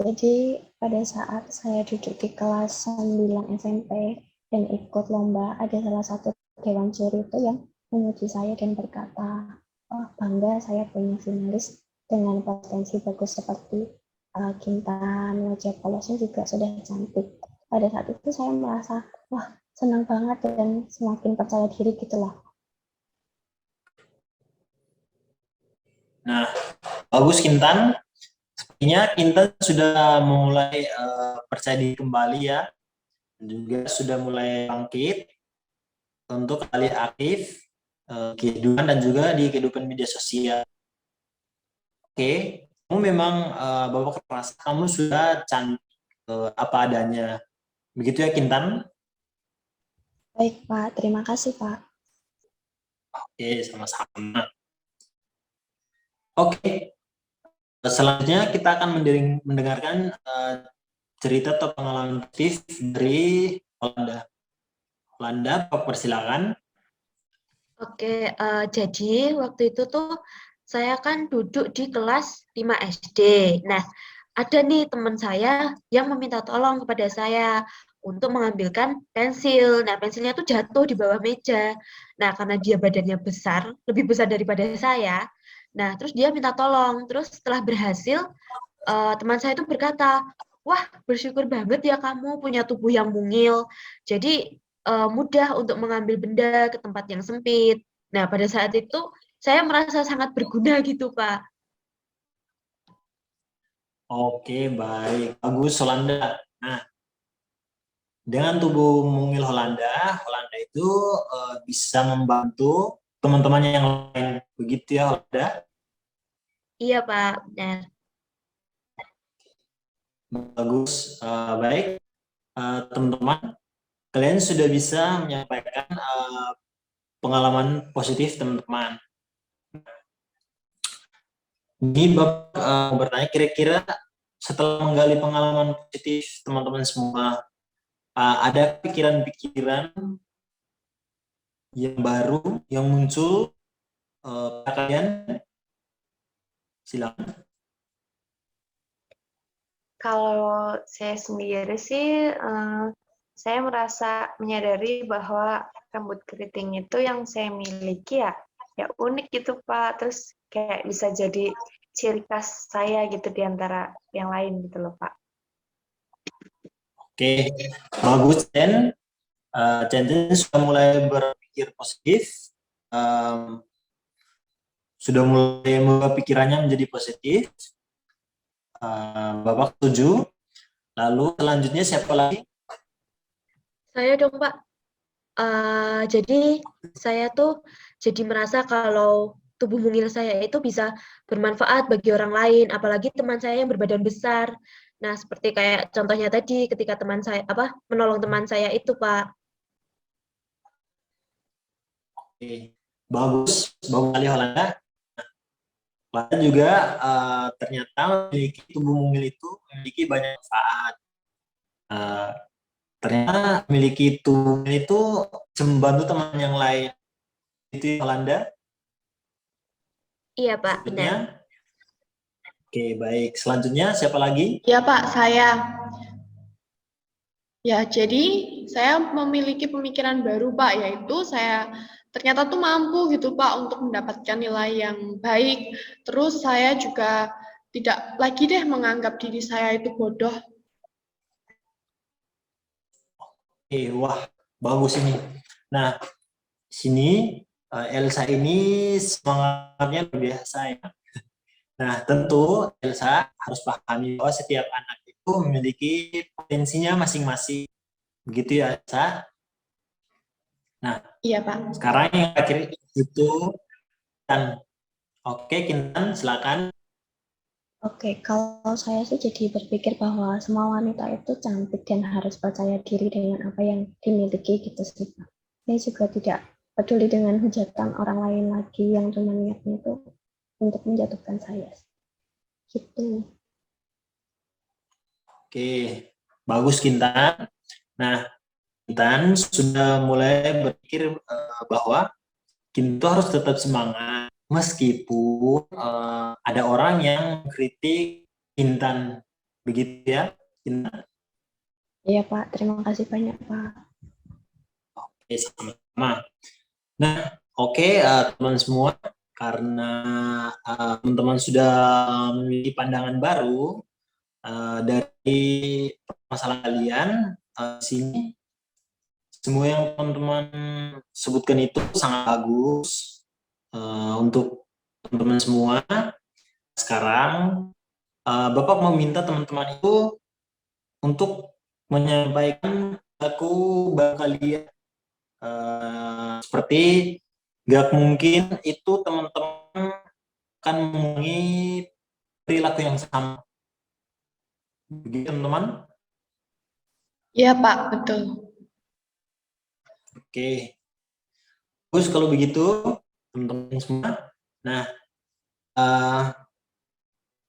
Jadi pada saat saya duduk di kelas 9 SMP dan ikut lomba, ada salah satu dewan juri itu yang memuji saya dan berkata, oh bangga saya punya finalis dengan potensi bagus seperti Kintan, wajah polosnya juga sudah cantik. Pada saat itu saya merasa, wah senang banget dan semakin percaya diri gitu loh. Nah, bagus Kintan. Sepertinya Kintan sudah memulai percaya diri kembali ya, dan juga sudah mulai bangkit untuk kembali aktif kehidupan dan juga di kehidupan media sosial. Oke, kamu memang Bapak merasa kamu sudah cantik apa adanya. Begitu ya Kintan? Baik Pak, terima kasih Pak. Oke, sama-sama. Oke, selanjutnya kita akan mendengarkan cerita atau pengalaman positif dari Holanda. Holanda, persilakan. Oke, jadi waktu itu tuh saya kan duduk di kelas 5 SD. Nah, ada nih teman saya yang meminta tolong kepada saya untuk mengambilkan pensil. Nah, pensilnya tuh jatuh di bawah meja. Nah, karena dia badannya besar, lebih besar daripada saya. Nah, terus dia minta tolong. Terus setelah berhasil, teman saya itu berkata, "Wah, bersyukur banget ya kamu punya tubuh yang mungil. Jadi mudah untuk mengambil benda ke tempat yang sempit." Nah, pada saat itu saya merasa sangat berguna gitu, Pak. Oke, baik. Bagus Holanda. Nah, dengan tubuh mungil Holanda, Holanda itu bisa membantu teman-temannya yang lain. Begitu ya Holanda? Iya, Pak. Benar. Bagus. Baik. Teman-teman, kalian sudah bisa menyampaikan pengalaman positif teman-teman. Ini Bapak mau bertanya, kira-kira setelah menggali pengalaman positif teman-teman semua, ada pikiran-pikiran yang baru yang muncul kalian? Silakan. Kalau saya sendiri sih, saya merasa menyadari bahwa rambut keriting itu yang saya miliki ya unik gitu Pak. Terus kayak bisa jadi ciri khas saya gitu di antara yang lain gitu loh Pak. Oke, bagus Chen. Chen sudah mulai berpikir positif, sudah mulai mengubah pikirannya menjadi positif. Bapak setuju. Lalu selanjutnya siapa lagi? Saya dong, Pak. Jadi saya tuh jadi merasa kalau tubuh mungil saya itu bisa bermanfaat bagi orang lain, apalagi teman saya yang berbadan besar. Nah, seperti kayak contohnya tadi ketika teman saya menolong teman saya itu, Pak. Oke, bagus, bagus sekali Holanda. Holanda juga ternyata memiliki tubuh mungil itu memiliki banyak manfaat. Uh, Ternyata memiliki tubuh mungil itu membantu teman yang lain. Itu ya, Holanda. Iya, Pak, Selanjutnya, benar. oke baik. Selanjutnya siapa lagi? Ya Pak, saya. Ya, jadi saya memiliki pemikiran baru Pak, yaitu saya ternyata tuh mampu gitu Pak untuk mendapatkan nilai yang baik. Terus saya juga tidak lagi deh menganggap diri saya itu bodoh. Oke, wah bagus ini. Nah, sini Elsa ini semangatnya luar biasa ya. Nah, tentu Elsa harus pahami bahwa setiap anak itu memiliki potensinya masing-masing. Begitu ya, Elsa? Nah, Iya Pak. sekarang yang terakhir itu Kintan. Oke, Kintan, silakan. Oke, kalau saya sih jadi berpikir bahwa semua wanita itu cantik dan harus percaya diri dengan apa yang dimiliki gitu sih Pak. Saya juga tidak peduli dengan hujatan orang lain lagi yang cuma niatnya itu untuk menjatuhkan saya. Gitu. Oke, bagus Kintan. Nah, Kintan sudah mulai berpikir bahwa Kintan harus tetap semangat meskipun ada orang yang mengkritik Kintan. Begitu ya, Kintan? Iya Pak, terima kasih banyak Pak. Oke, sama-sama. Nah, oke, teman semua, karena teman-teman sudah memiliki pandangan baru dari permasalahan kalian, sini semua yang teman-teman sebutkan itu sangat bagus untuk teman-teman semua. Sekarang Bapak meminta teman-teman itu untuk menyampaikan aku bang kalian, seperti gak mungkin itu teman-teman akan mengalami perilaku yang sama. Begitu teman-teman? Iya, Pak, betul. Oke. Terus kalau begitu teman-teman semua. Nah,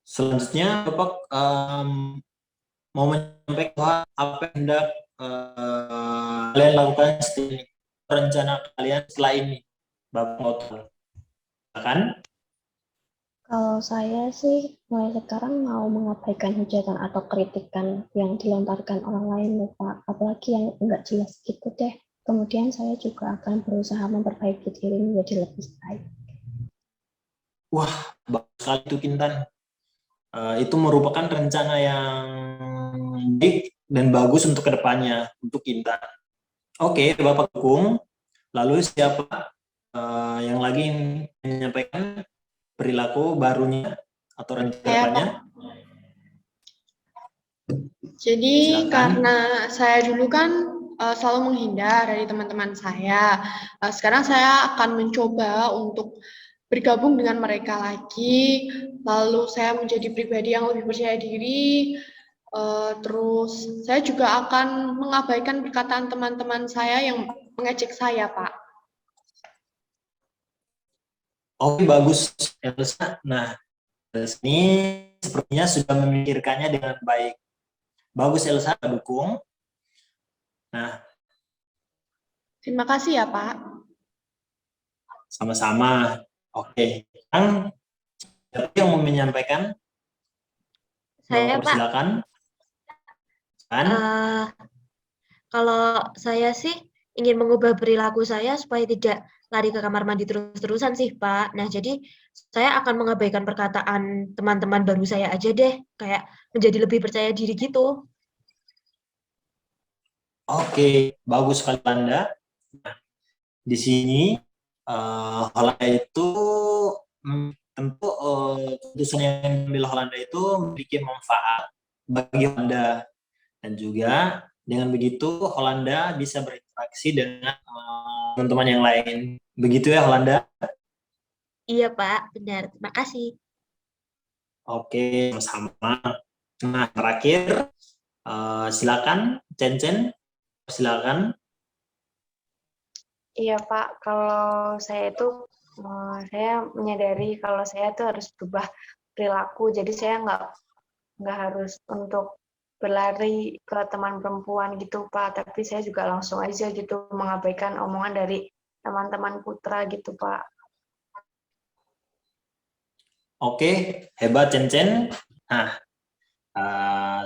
selanjutnya Bapak mau menyampaikan bahwa apa yang hendak kalian lakukan setelah ini, rencana kalian setelah ini, Bapak mau tahu, kan? Kalau saya sih mulai sekarang mau mengabaikan hujatan atau kritikan yang dilontarkan orang lain, Pak. Apalagi yang enggak jelas gitu deh. Kemudian saya juga akan berusaha memperbaiki diri menjadi lebih baik. Wah, bagus sekali itu Kintan. Itu merupakan rencana yang baik dan bagus untuk kedepannya, untuk Kintan. Oke, Bapak dukung. Lalu siapa yang lagi menyampaikan perilaku barunya atau rencana Saya, kedepannya? Pak. Jadi Silakan. karena saya dulu kan selalu menghindar dari teman-teman saya. Sekarang saya akan mencoba untuk bergabung dengan mereka lagi. Lalu saya menjadi pribadi yang lebih percaya diri. Terus saya juga akan mengabaikan perkataan teman-teman saya yang mengejek saya, Pak. Oke, bagus Elsa. Nah, ini sepertinya sudah memikirkannya dengan baik. Bagus Elsa, dukung. Nah, Terima kasih ya, Pak. sama-sama. Oke, sekarang siapa yang mau menyampaikan? Saya, Bapak Pak. silakan. Kan? Kalau saya sih ingin mengubah perilaku saya supaya tidak lari ke kamar mandi terus-terusan sih, Pak. Nah, jadi saya akan mengabaikan perkataan teman-teman baru saya aja deh, kayak menjadi lebih percaya diri gitu. Oke, bagus sekali Anda. Nah, di sini Holanda itu tentu keputusan yang diambil Holanda itu memiliki manfaat bagi Holanda, dan juga dengan begitu Holanda bisa berinteraksi dengan teman-teman yang lain. Begitu ya Holanda? Iya, Pak, benar. Terima kasih. Oke, sama-sama. Nah, terakhir silakan Cen, silakan. Iya Pak, kalau saya itu saya menyadari kalau saya tuh harus berubah perilaku, jadi saya nggak harus untuk berlari ke teman perempuan gitu Pak, tapi saya juga langsung aja gitu mengabaikan omongan dari teman-teman putra gitu Pak. Oke, hebat Cen. Nah,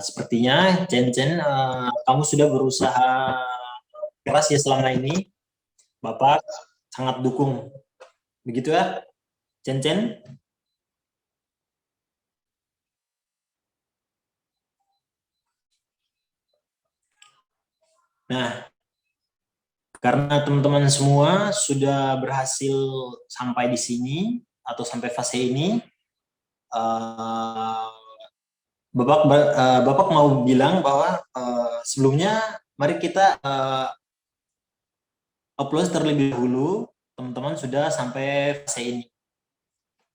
sepertinya Cen, kamu sudah berusaha keras ya selama ini. Bapak sangat dukung. Begitu ya, Cen? Nah, karena teman-teman semua sudah berhasil sampai di sini atau sampai fase ini, Bapak mau bilang bahwa sebelumnya mari kita upload terlebih dahulu, teman-teman sudah sampai fase ini.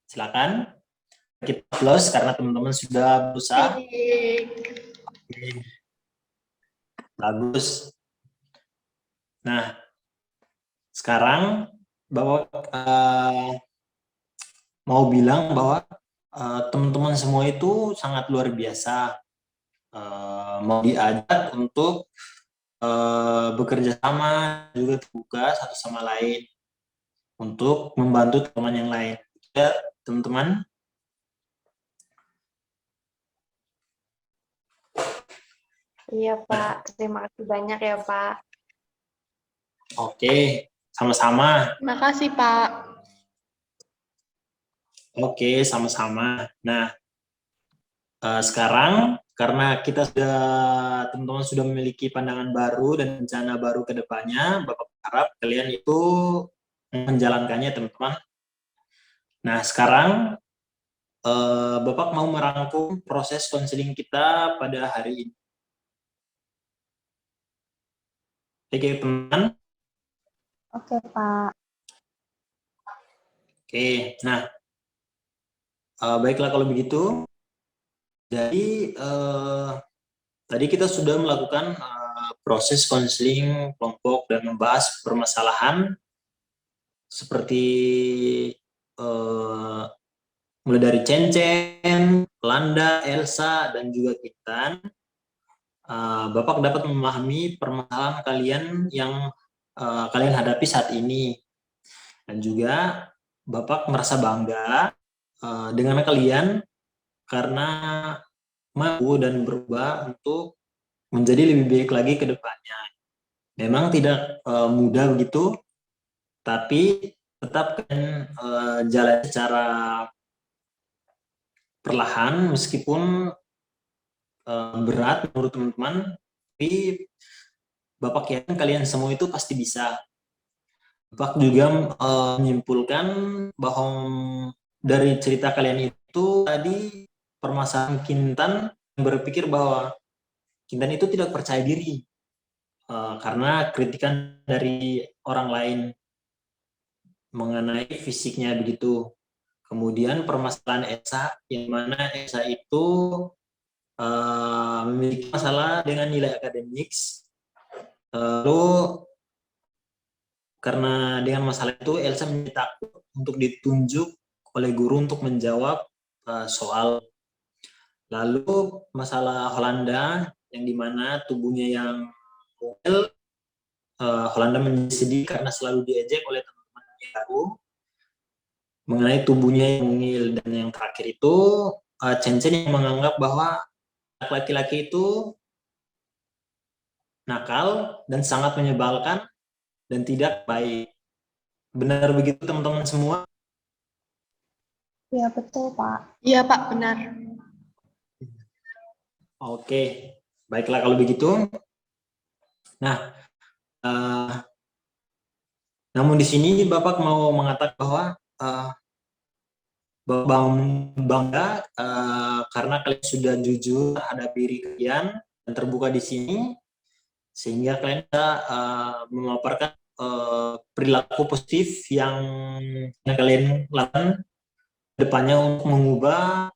Silakan kita close karena teman-teman sudah berusaha. Bagus. Nah, sekarang Bapak mau bilang bahwa teman-teman semua itu sangat luar biasa. Mau diajak untuk bekerja sama, juga terbuka satu sama lain untuk membantu teman yang lain. Ya, teman-teman. Iya Pak, terima kasih banyak ya Pak. Oke, sama-sama. Terima kasih, Pak. Oke, sama-sama. Nah, sekarang karena kita sudah, teman-teman sudah memiliki pandangan baru dan rencana baru ke depannya, Bapak harap kalian itu menjalankannya, teman-teman. Nah, sekarang Bapak mau merangkum proses konseling kita pada hari ini. Oke, teman. Oke, Pak. Oke, nah, baiklah kalau begitu. Jadi, tadi kita sudah melakukan proses konseling kelompok dan membahas permasalahan seperti mulai dari Cencen, Landa, Elsa, dan juga Kintan. Bapak dapat memahami permasalahan kalian yang kalian hadapi saat ini. Dan juga Bapak merasa bangga dengan kalian karena mampu dan berubah untuk menjadi lebih baik lagi ke depannya. Memang tidak mudah begitu, tapi tetap kalian jalan secara perlahan meskipun berat menurut teman-teman, tapi Bapak yakin kalian semua itu pasti bisa. Bapak juga menyimpulkan bahwa dari cerita kalian itu tadi permasalahan Kintan berpikir bahwa Kintan itu tidak percaya diri karena kritikan dari orang lain mengenai fisiknya begitu. Kemudian permasalahan Esa, yang mana Esa itu memiliki masalah dengan nilai akademik. Lalu karena dengan masalah itu Elsa menjadi takut untuk ditunjuk oleh guru untuk menjawab soal. Lalu masalah Holanda yang dimana tubuhnya yang mungil, Holanda menjadi sedih karena selalu diejek oleh teman-teman yang baru mengenai tubuhnya yang mungil. Dan yang terakhir itu Chen yang menganggap bahwa laki-laki itu nakal dan sangat menyebalkan dan tidak baik. Benar begitu teman-teman semua? Ya, betul, Pak. Iya, Pak, benar. Oke, baiklah kalau begitu. Nah, namun di sini Bapak mau mengatakan bahwa Bapak bangga karena kalian sudah jujur terhadap diri kalian dan terbuka di sini, sehingga kalian bisa memaparkan perilaku positif yang kalian lakukan depannya untuk mengubah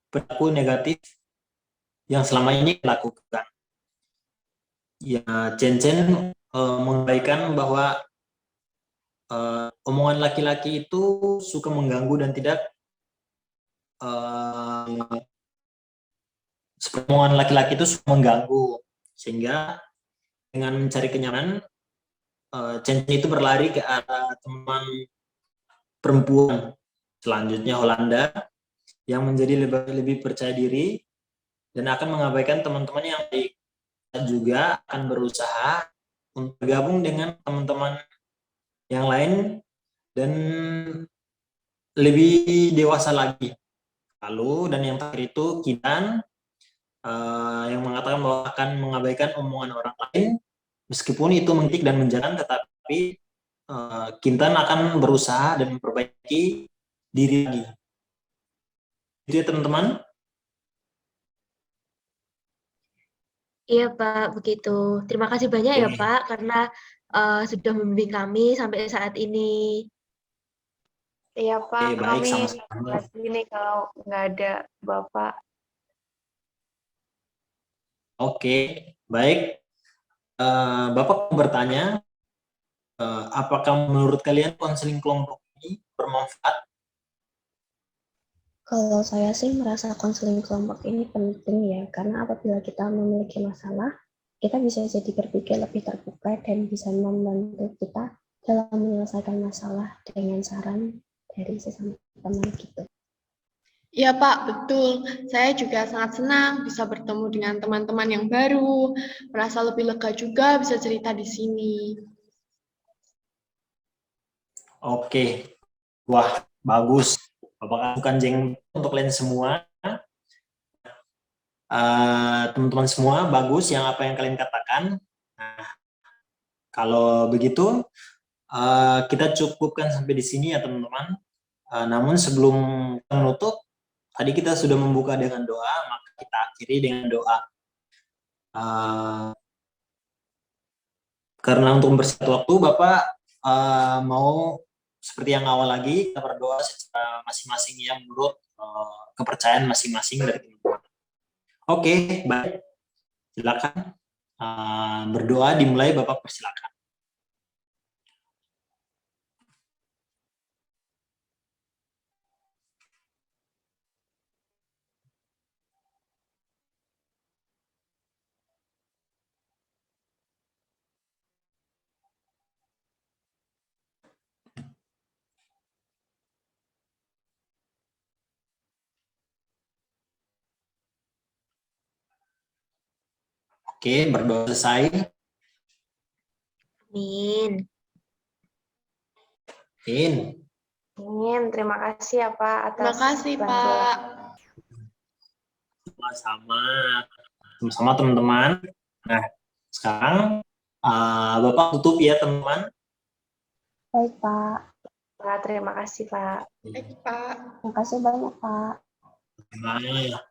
perilaku negatif yang selama ini dilakukan. Ya, Chen mengabaikan bahwa omongan laki-laki itu suka mengganggu dan tidak seperti omongan laki-laki itu suka mengganggu, sehingga dengan mencari kenyamanan Chen itu berlari ke arah teman perempuan selanjutnya Holanda yang menjadi lebih percaya diri dan akan mengabaikan teman-teman yang baik. Juga akan berusaha untuk bergabung dengan teman-teman yang lain dan lebih dewasa lagi. Lalu dan yang terakhir itu Kintan yang mengatakan bahwa akan mengabaikan omongan orang lain meskipun itu mentik dan menjalan, tetapi Kintan akan berusaha dan memperbaiki diri lagi. Itu ya teman-teman. Iya Pak, begitu. Terima kasih banyak ya Oke. Pak, karena sudah membimbing kami sampai saat ini. Iya Pak, Oke, baik, kami sama-sama. lagi nih kalau nggak ada Bapak. Oke, baik. Bapak bertanya, apakah menurut kalian konseling kelompok ini bermanfaat? Kalau saya sih merasa konseling kelompok ini penting ya, karena apabila kita memiliki masalah, kita bisa jadi berpikir lebih terbuka dan bisa membantu kita dalam menyelesaikan masalah dengan saran dari sesama teman gitu. Iya Pak, betul. Saya juga sangat senang bisa bertemu dengan teman-teman yang baru, merasa lebih lega juga bisa cerita di sini. Oke, wah bagus. Bapak bukan jeng untuk kalian semua. teman-teman semua bagus yang apa yang kalian katakan. Nah, kalau begitu kita cukupkan sampai di sini ya teman-teman. Namun sebelum menutup, tadi kita sudah membuka dengan doa, maka kita akhiri dengan doa. Karena untuk mempersingkat waktu, Bapak mau seperti yang awal lagi, kita berdoa secara masing-masing ya menurut kepercayaan masing-masing dari teman-teman. Oke, baik. Silakan berdoa dimulai, Bapak persilakan. Oke, berdoa selesai. Amin. Amin. Terima kasih ya Pak Terima atas kasih, bantuan. Pak. Sama-sama teman-teman. Nah, sekarang Bapak tutup ya teman-teman. Baik, Pak. Pak, terima kasih Pak. Baik, Pak. Terima kasih banyak, Pak. Nah,